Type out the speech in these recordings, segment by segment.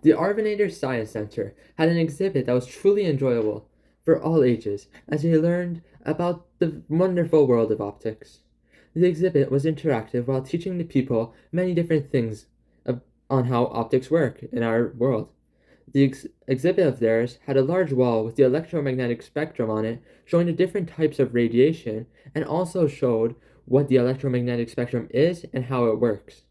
The Arvinator Science Center had an exhibit that was truly enjoyable for all ages as they learned about the wonderful world of optics. The exhibit was interactive while teaching the people many different things on how optics work in our world. The exhibit of theirs had a large wall with the electromagnetic spectrum on it, showing the different types of radiation, and also showed what the electromagnetic spectrum is and how it works.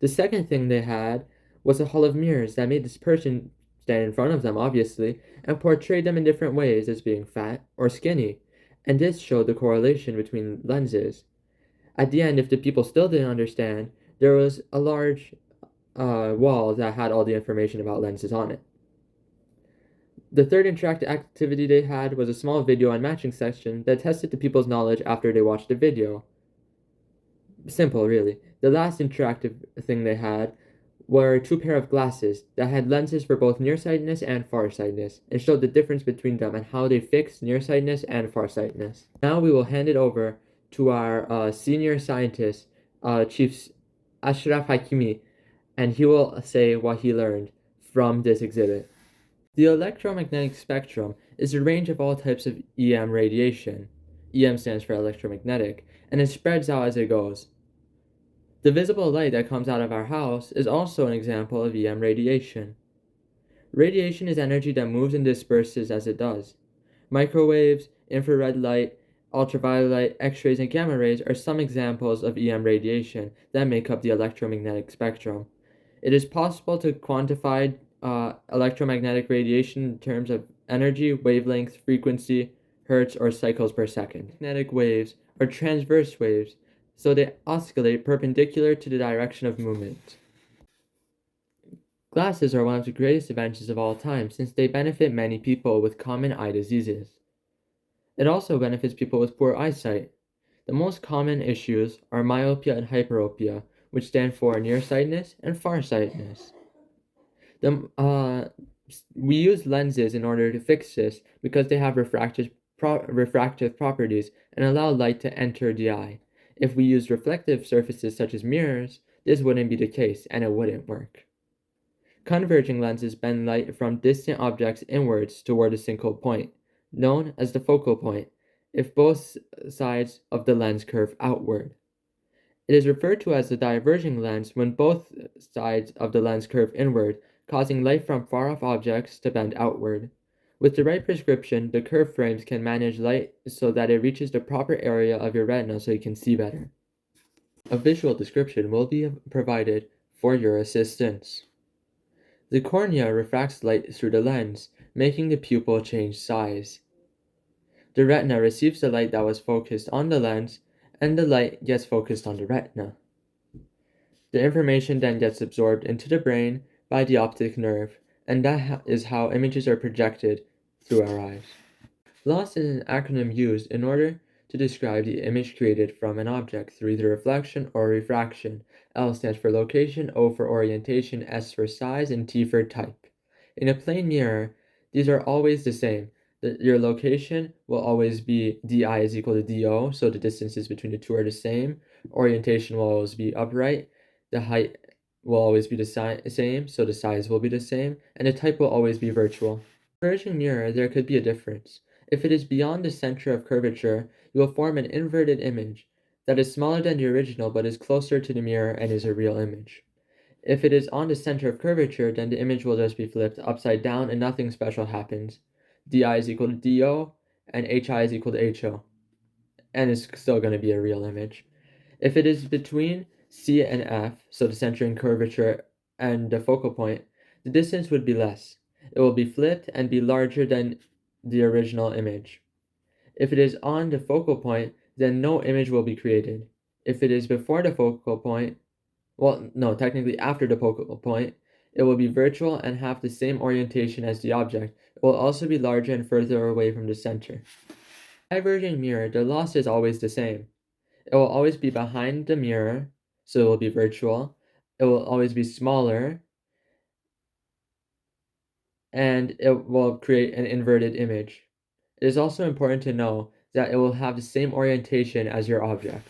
The second thing they had was a hall of mirrors that made this person stand in front of them, obviously, and portrayed them in different ways as being fat or skinny. And this showed the correlation between lenses. At the end, if the people still didn't understand, there was a large wall that had all the information about lenses on it. The third interactive activity they had was a small video and matching section that tested the people's knowledge after they watched the video. Simple, really. The last interactive thing they had were two pair of glasses that had lenses for both nearsightedness and farsightedness, and showed the difference between them and how they fix nearsightedness and farsightedness. Now we will hand it over to our senior scientist, Chief Ashraf Hakimi, and he will say what he learned from this exhibit. The electromagnetic spectrum is a range of all types of EM radiation. EM stands for electromagnetic, and it spreads out as it goes. The visible light that comes out of our house is also an example of EM radiation. Radiation is energy that moves and disperses as it does. Microwaves, infrared light, ultraviolet light, X-rays, and gamma rays are some examples of EM radiation that make up the electromagnetic spectrum. It is possible to quantify electromagnetic radiation in terms of energy, wavelength, frequency, hertz, or cycles per second. Magnetic waves are transverse waves, so they oscillate perpendicular to the direction of movement. Glasses are one of the greatest inventions of all time since they benefit many people with common eye diseases. It also benefits people with poor eyesight. The most common issues are myopia and hyperopia, which stand for nearsightedness and farsightedness. We use lenses in order to fix this because they have refractive properties and allow light to enter the eye. If we use reflective surfaces such as mirrors, this wouldn't be the case and it wouldn't work. Converging lenses bend light from distant objects inwards toward a single point, known as the focal point, if both sides of the lens curve outward. It is referred to as the diverging lens when both sides of the lens curve inward, causing light from far-off objects to bend outward. With the right prescription, the curved frames can manage light so that it reaches the proper area of your retina so you can see better. A visual description will be provided for your assistance. The cornea refracts light through the lens, making the pupil change size. The retina receives the light that was focused on the lens, and the light gets focused on the retina. The information then gets absorbed into the brain by the optic nerve, and that is how images are projected through our eyes. LOSS is an acronym used in order to describe the image created from an object through either reflection or refraction. L stands for location, O for orientation, S for size, and T for type. In a plane mirror, these are always the same. Your location will always be DI is equal to DO, so the distances between the two are the same. Orientation will always be upright. The height will always be the same, so the size will be the same, and the type will always be virtual. In a converging mirror, there could be a difference. If it is beyond the center of curvature, you will form an inverted image that is smaller than the original but is closer to the mirror and is a real image. If it is on the center of curvature, then the image will just be flipped upside down and nothing special happens. DI is equal to DO and HI is equal to HO, and it's still going to be a real image. If it is between C and F, so the center and curvature and the focal point, the distance would be less. It will be flipped and be larger than the original image. If it is on the focal point, then no image will be created. If it is before the focal point, technically after the focal point, it will be virtual and have the same orientation as the object. It will also be larger and further away from the center. Diverging mirror, the loss is always the same. It will always be behind the mirror, so it will be virtual. It will always be smaller, and it will create an inverted image. It is also important to know that it will have the same orientation as your object.